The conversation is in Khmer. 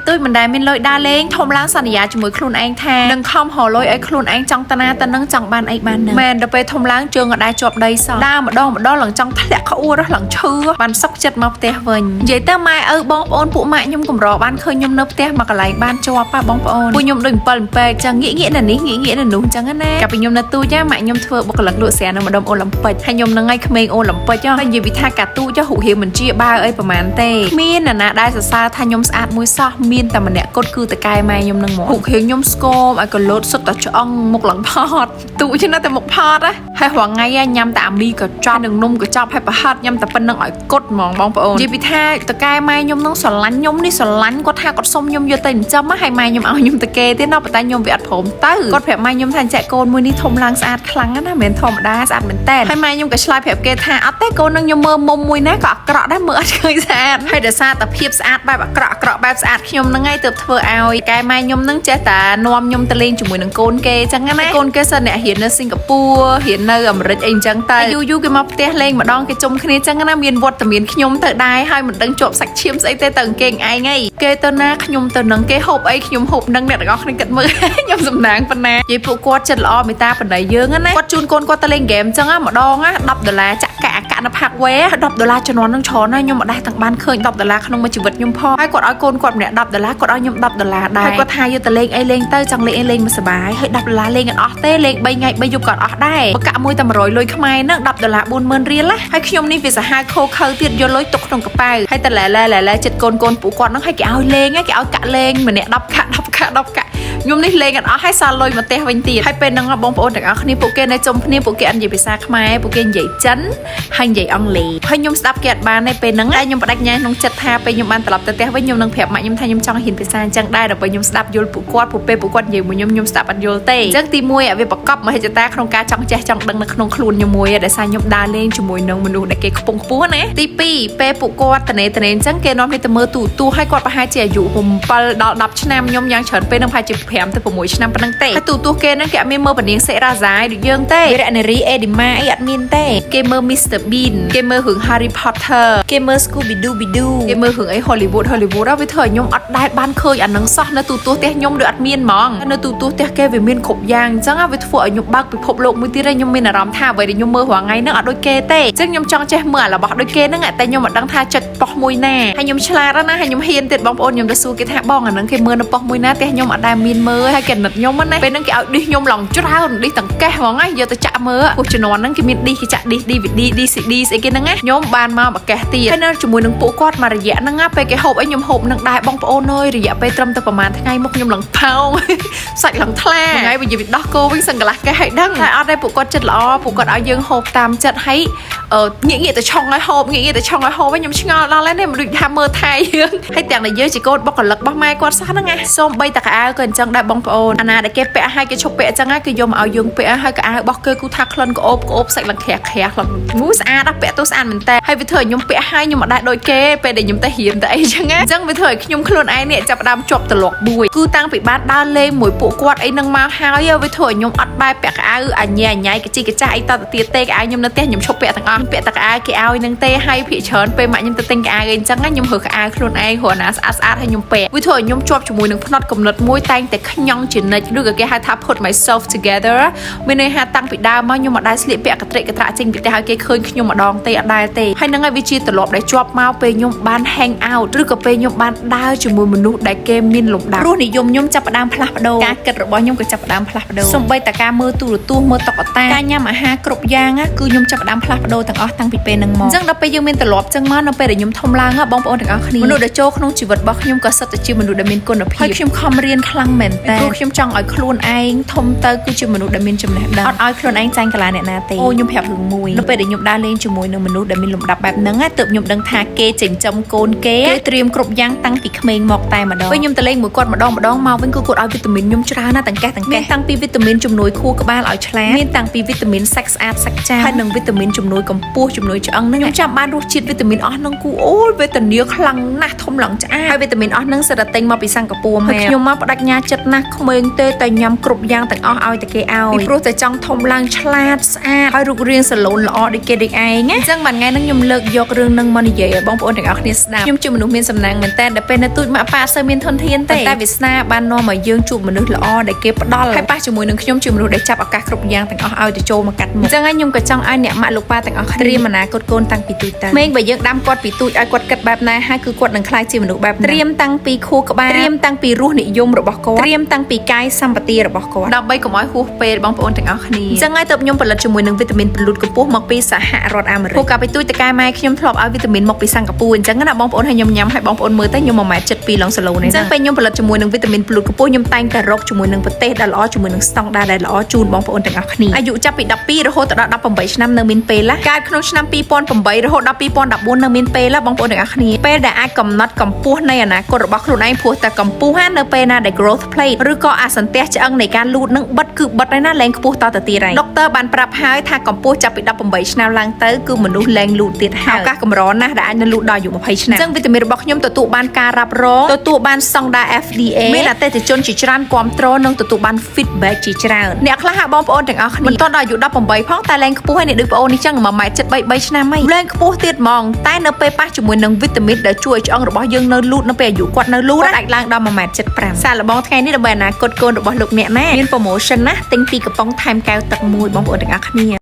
tôi mình đài mình lôi đa lên thông langสัญญาជាមួយខ្លួនឯងថានឹងខំហៅលុយឲ្យខ្លួនឯងចង់តាណាទៅនឹងចង់បានអីបាននឹងមែនដល់ពេលធំឡើងជើងអត់ដែរជាប់ដីសោះដើរម្ដងឡើងចង់ធ្លាក់ក្អួរឡើងឈឺបានសុកចិត្តមកផ្ទះវិញនិយាយទៅម៉ែឪបងប្អូនពួកម៉ាក់ខ្ញុំកម្របានឃើញខ្ញុំនៅផ្ទះមកកន្លែងបានជាប់ប៉ះបងប្អូនពួកខ្ញុំដូច7ពេកចឹងងាកនៅនេះងាកនៅនោះចឹងណាកាលពីខ្ញុំនៅទូចាម៉ាក់ខ្ញុំធ្វើបុគ្គលិកលក់ស្រានៅម្ដុំអូឡ িম্প ិកហើយខ្ញុំនឹងឲ្យក្មេងអូឡ িম্প ិកហើយនិយាយពីថាកាទូចារូបរាងមិនជាបាវអីប្រហែលទេគ្មានអ្នកណាដែលសរសើរថាខ្ញុំស្អាតមួយសោះមានតែម្នាក់គត់គឺតកែម៉ែខ្ញុំនឹងមករូបរាងខ្ញុំស្គមឲ្យកលោតសុទ្ធតែឆ្អឹងមុខឡើងផតទូចឹងណាតែមុខផតណាហើយរងថ្ងៃញ៉ាំតែអាមីក៏ចប់នឹងនំក៏ចប់ហើយប្រហិតញ៉ាំតែប៉ុណ្្នឹងឲ្យគត់ហ្មងបងប្អូននិយាយពីថាតកែម៉ែខ្ញុំនឹងស្រឡាញ់ខ្ញុំនេះស្រឡាញ់គាត់ថាគាត់សុំខ្ញុំយកទៅចិញ្ចឹមហើយម៉ែខ្ញុំឲ្យខ្ញុំតកែទៀតណាប៉ុន្តែខ្ញុំវាអត់ព្រមទៅគាត់ប្រាប់ម៉ែខ្ញុំថាចាក់កូនមួយនេះធំឡើងស្អាតខ្លាំងណាស់មិនធម្មតាស្អាតមែនតើហើយម៉ែខ្ញុំក៏ឆ្លើយប្រាប់គេថាអត់ទេកូននឹងខ្ញុំមើលមុំមួយណាក៏អាក្រក់ដែរមើលអត់ឃើញស្អាតហើយដោយសារតែភាពស្អាតបែបអាក្រក់បែបស្អាតខ្ញុំនឹងឯងទើបធ្វើឲ្យកែម៉ែខ្ញុំនឹងចេះតែនាំខ្ញុំទៅលេងជាមួយនឹងកូនគេចឹងណាកូនគេសិនអ្នករៀននៅសិង្ហបុរីរៀននៅអាមេរិកអីចឹងតែយូរគេមកផ្ទះលេងម្ដងគេជុំគ្នាចឹងណាមានវត្តមានខ្ញុំទៅដែរហើយមិនដឹងជាប់សាច់ឈាមស្អីទេទៅគេឯងគេទៅណាខ្ញុំទៅនឹងគេហូបអីខ្ញុំហូបនឹងអ្នកទាំងអស់គ្នាគិតមើលខ្ញុំសំណាងប៉ុណ្ណានិយាយពួកគាត់ចិត្តល្អមេតាបណ្ដៃយើងណាគាត់ជូនកូនគាត់ទៅលេងហ្គេមចឹងម្ដង$10ចាក់កាក់កាក់នៅផាក់វ៉ែ$10ចំនួននឹងច្រើនហើយខ្ញុំមិនដែរទាំងបានឃើញ$10ក្នុងមួយជីវិតខ្ញុំផងហើយគាត់ឲ្យកូនគាត់ម្នាក់$គាត់ឲ្យខ្ញុំ$10ដែរហើយគាត់ថាយកទៅលេងអីលេងទៅចង់លេងអីលេងមិនសប្បាយហើយ$លេងអត់អស់ទេលេង3ថ្ងៃ3យប់ក៏អត់អស់ដែរបើកាក់មួយតែ100លុយខ្មែរហ្នឹង$40 40000រៀលណាហើយខ្ញុំនេះវាសាហាវខោខើទៀតយកលុយទុកក្នុងកប៉ៅហើយតែឡែចិត្តកូនពួកគាត់ហ្នឹងឲ្យគេឲ្យលេងគេឲ្យកាក់លេងម្នាក់10កាក់ខ្ញុំនេះលេងអត់អស់ហើយសល់លុយមកផ្ទះវិញទៀតហើយពេលហ្នឹងបងប្អូនទាំងអស់គ្នាពួកគេនៅជុំគ្នាពួកគេអត់និយាយភាសាខ្មែរពួកគេនិយាយចិនហើយនិយាយអង់គ្លេសហើយខ្ញុំស្ដាប់គេអត់បានទេពេលហ្នឹងតែខ្ញុំបដិញ្ញាក្នុងចិត្តថាពេលខ្ញុំបានត្រឡប់ទៅផ្ទះវិញខ្ញុំនឹងប្រាប់ម៉ាក់ខ្ញុំថាខ្ញុំចង់ហ៊ានភាសាអញ្ចឹងដែរដើម្បីខ្ញុំស្ដាប់យល់ពួកគាត់ពួកគាត់និយាយមួយខ្ញុំស្ដាប់អត់យល់ទេអញ្ចឹងទី1វាប្រកបមហិច្ឆតាក្នុងការចង់ចេះចង់ដឹងនៅក្នុងខ្លួនខ្ញុំមួយដែលសារខ្ញុំដើរលេងជាមួយនឹងមនុស្សដែលគេខ្ពង់ខ្ពស់ណាទី2ពេលពួកគាត់តនេអញ្ចឹងគេនាំគ្នាទៅមើលទូហើយគាត់ប្រហែលជាអាយុ7ដល់10ឆ្នាំខ្ញុំយ៉ាងច្រើនពេលនឹងប្រហែលជា5ទៅ6ឆ្នាំប៉ុណ្ណឹងទេហើយទូគេហ្នឹងគេអត់មានមើលពនាងសេរ៉ាហ្សាយដូចយើងទេរ៉ានេរីអេឌីម៉ាអីអត់មានទេគេមើល Mr Bean គេមើលរឿង Harry Potter គេមើល Scooby Doo គេមើលរឿងអី Hollywood វាធ្វើឲ្យខ្ញុំអត់ដែរបានឃើញអានឹងសោះនៅទូផ្ទះខ្ញុំដូចអត់មានហ្មងនៅទូផ្ទះគេវាមានគ្រប់យ៉ាងអញ្ចឹងវាធ្វើឲ្យខ្ញុំបើកពិភពលោកមួយទៀតហើយខ្ញុំមានអារម្មណ៍ថាអ្វីដែលខ្ញុំមើលរាល់ថ្ងៃហ្នឹងអត់ដូចគេទេអញ្ចឹងខ្ញុំចង់ចេះមើលរបស់ដូចគេហ្នឹងតែខ្ញុំមិនដឹងថាចិត្តប៉ុសមួយណាហើយខ្ញុំឆ្លាតណាហើយខ្ញុំហ៊ានទៀតបងប្អូនខ្ញុំទៅសួរគេថាបងអាហ្នឹងគេមើលនៅប៉ុសមួយណាផ្ទះខ្ញុំអត់ដែរមានមើលហើយគេណិតខ្ញុំណាពេលហ្នឹងគេឲ្យឌីសខ្ញុំឡងច្រើនឌីសទាំងកេះហ្មងហើយយកទៅចាក់មើលពួកជំនាន់ហ្នឹងគេមានឌីសគេចាក់ឌីស DVD DCD ស្អីគេហ្នឹងណាខ្ញុំបានមកបកេះទៀតហើយនៅជាមួយនឹងពួកគាត់មករយៈហ្នឹងណាពេលគេហូបអីខ្ញុំហូបនឹងដែរបងប្អូនអើយរយៈពេលត្រឹមតែប្រហែលថ្ងៃមកខ្ញុំឡើងផោងសាច់ឡើងថ្លាថ្ងៃវិញវាដោះគោវិញសង្កន្លះកេះឲ្យដឹងតែអត់ទេពួកគាត់ចិត្តល្អពួកគាត់ឲ្យយើងហូបតាមចិត្តហើយងាកទៅឆុងឲ្យហូបខ្ញុំឆ្ងល់ដល់ហើយនេះមិនដូចថាមើលថៃយើងហើយទាំងដែលយើងជាកូនបុគ្គលិករបស់ម៉ែគាត់សោះហ្នឹងណាសូមបីតាកៅក៏អញ្ចឹងដែរបងប្អូនអាណាដែលគេពាក់ឲ្យគេឈប់ពាក់អញ្ចឹងគេយកមកឲ្យយើងពាក់ហើយកៅរបស់គេគូថាក្លិនក្អូបសាច់ឡើងក្រាស់ឡើងងូស្អាតដល់ពាក់ទៅស្អាតមែនតើហើយវាធ្វើឲ្យខ្ញុំពាក់ឲ្យខ្ញុំមិនដែរដូចគេពេលដែលខ្ញុំទៅរៀនទៅអីចឹងណាអញ្ចឹងវាធ្វើឲ្យខ្ញុំខ្លួនឯងនេះចាប់ផ្ដើមជាប់ទលាប់មួយគឺតាំងពីបានដើរលេងមួយពួកគាត់អីនឹងមកហើយវាធ្វើឲ្យខ្ញុំអត់បែបពាក់កៅអញញ៉ៃកជីកចាស់អីតទៅទៀតទេកៅខ្ញុំនៅផ្ទះខ្ញុំឈប់ពាក់ទាំងអស់ពាក់តែកៅគេឲ្យនឹងទេហើយភាគច្រើនពេលម៉ាក់ខ្ញុំទៅទិញកៅអីចឹងខ្ញុំរើកៅខ្លួនឯងរកណាស្អាតហើយខ្ញុំពាក់វាធ្វើឲ្យខ្ញុំជាប់ជាមួយនឹងផ្នត់កំណត់មួយតែងតែខ្ញង់ជានិច្ចឬក៏គេហៅថា put myself together មានន័យថាតាំងពីដើមមកខ្ញុំមិនដែរស្លៀកពាក់កត្រេកកត្រាក់ចេញពីផ្ទះឲ្យគេឃើញខ្ញុំម្ដងទេអត់ដែរទេហើយនឹងហើយវាជាទម្លាប់ដែលជាប់មកពេលខ្ញុំបាន hang out ឬក៏ពេលខ្ញុំបានដើរជាមួយមនុស្សដែលគេមានលំដាប់រសនិយមខ្ញុំចាប់ផ្ដើមផ្លាស់ប្ដូរការគិតរបស់ខ្ញុំក៏ចាប់ផ្ដើមផ្លាស់ប្ដូរសូម្បីតែការមើលទូរទស្សន៍មើលតុក្កតាការញ៉ាំអាហារគ្រប់យ៉ាងគឺខ្ញុំចាប់ផ្ដើមផ្លាស់ប្ដូរទាំងអស់តាំងពីពេលហ្នឹងមកអញ្ចឹងដល់ពេលយើងមានទម្លាប់ចឹងមកនៅពេលដែលខ្ញុំធំឡើងបងប្អូនទាំងអស់គ្នាមនុស្សដែលចូលក្នុងជីវិតរបស់ខ្ញុំក៏សិតតែជាមនុស្សដែលមានគុណភាពហើយខ្ញុំខំរៀនខ្លាំងមែនតើព្រោះខ្ញុំចង់ឲ្យខ្លួនឯងធំទៅគឺជាមនុស្សដែលមានចំណេះដឹងអត់ឲ្យខ្លួនឯងចាញ់កាឡាអ្នកណាទេអូខ្ញុំប្រាប់រឿងមួយនៅពេលដែលខ្ញុំដើរលេងជាមួយនឹងមនុស្សដែលមានលំដាប់បែបហ្នឹងទើបខ្ញុំដឹងថាគេចិញ្ចឹមកូនគេត្រៀមគ្រប់យ៉ាងតាំងពីក្មេងមកតែម្ដងពេលខ្ញុំទៅលេងមួយគាត់ម្ដងមកវិញគឺគាត់ឲ្យវីតាមីនខ្ញុំច្រើនណាស់ទាំងកេះមានតាំងពីវីតាមីនជំនួយខួរក្បាលឲ្យឆ្លាតមានតាំងពីវីតាមីនសាច់ស្អាតសាច់ចាស់ហើយនិងវីតាមីនជំនួយកម្ពស់ជំនួយឆ្អឹងហ្នឹងខ្ញុំចាំបានរសជាតិវីតាមីនអស់ហ្នឹងគូអូយវេទនាខ្លាំងណាស់ធំឡើងឆ្អាហើយវីតាមីនអស់ហ្នឹងសិតតែទិញមកពីសិង្ហបុរីមកខ្ញុំមកបដិញ្ញា ចិត្តណាស់ក្មេងទេតែញ៉ាំគ្រប់យ៉ាងទាំងអស់ឲ្យតែគេឲ្យពីព្រោះតែចង់ធំឡើងឆ្លាតស្អាតហើយរូបរាងសាឡូនល្អដូចគេដូចឯងណាអញ្ចឹងមួយថ្ងៃហ្នឹងខ្ញុំលើកយករឿងហ្នឹងមកនិយាយឲ្យបងប្អូនទាំងអស់គ្នាស្ដាប់ខ្ញុំជាមនុស្សមានសំណាងមែនតើដែលពេលនៅទូចម៉ាក់ប៉ាសូវមានធនធានទេតែវាសនាបាននាំឲ្យយើងជួបមនុស្សល្អដែលគេផ្ដល់ហើយប៉ះជាមួយនឹងខ្ញុំជាមនុស្សដែលចាប់ឱកាសគ្រប់យ៉ាងទាំងអស់ឲ្យទៅចូលមកកាត់មុខអញ្ចឹងហើយខ្ញុំក៏ចង់ឲ្យអ្នកម៉ាក់លោកប៉ាទាំងអស់គ្នាត្រៀមអនាគតកូនតាំងពីទូចទៅមេងបើយើងដាំគាត់ពីទូចឲ្យគាត់គិតបែបណាហើយគឺគាត់នឹងក្លាយជាមនុស្សបែបត្រៀមតាំងពីខួរក្បាលត្រៀមតាំងពីរសនិយមរបស់គាត់ត្រៀមតាំងពីកាយសម្បទារបស់គាត់ដើម្បីកុំឲ្យហួសពេលបងប្អូនទាំងអស់គ្នាអញ្ចឹងហើយទើបខ្ញុំផលិតជាមួយនឹងវីតាមីនពលូតកម្ពស់មកពីសហរដ្ឋអាមេរិកពួកកាលពីទូចតកែម៉ែខ្ញុំធ្លាប់ឲ្យវីតាមីនមកពីសិង្ហបុរីអញ្ចឹងណាបងប្អូនឲ្យខ្ញុំញ៉ាំឲ្យបងប្អូនមើលទៅខ្ញុំ1.72 ម៉ែត្រឡងសាឡូននេះអញ្ចឹងពេលខ្ញុំផលិតជាមួយនឹងវីតាមីនពលូតកម្ពស់ខ្ញុំតែងតែរកជាមួយនឹងប្រទេសដែលល្អជាមួយនឹងស្តង់ដារដែលល្អជូនបងប្អូនទាំងអស់គ្នាអាយុចាប់ពី12រហូតដល់18ឆ្នាំនៅមានពេលណាកើតក្នុងឆ្នាំ2008រហូតដល់2014នៅមានពេលណាបងប្អូនទាំងអស់គ្នាពេលដែលអាចកំណត់កម្ពស់នៃអនាគតរបស់ខ្លួនឯងព្រោះតែកម្ពស់នៅពេលណាដែល growth plate ឬក៏អាសន្ទះឆ្អឹងនៃការលូតនឹងបិទគឺបិទហើយណាលែងខ្ពស់តទៅទៀតហើយដុកទ័របានប្រាប់ហើយថាកម្ពស់ចាប់ពី18ឆ្នាំឡើងទៅគឺមនុស្សលែងលូតទៀតហើយឱកាសកម្រណាស់ដែលអាចនឹងលូតដល់អាយុ20ឆ្នាំអញ្ចឹងវីតាមីនរបស់ខ្ញុំទទួលបានការរ៉ាប់រងទទួលបានស្តង់ដារ FDA មានអតិថិជនជាច្រើនគាំទ្រនិងទទួលបាន feedback ជាច្រើនអ្នកខ្លះហាក់បងប្អូនទាំងអស់គ្នាមិនទាន់ដល់អាយុ18ផងតែលែងខ្ពស់ហើយនេះដូចបងអូននេះចឹង1.73 ម៉ែត្រឆ្នាំហើយលែងខ្ពស់ទៀតហ្មងតែនៅពេលប៉ះជាមួយនឹងវីតាមីនដែលជួយឲ្យឆ្អឹងរបស់យើងនៅលូតនៅពេលអាយុគាត់នៅលូតអាចឡើងដល់1.75 ម៉ែត្រសាកល្បងថ្ងៃនេះដើម្បីអនាគតកូនរបស់លោកអ្នកណាមាន promotion ណាទិញ2កំប៉ុងថែមកែវទឹកមួយបងប្អូនទាំងអស់គ្នា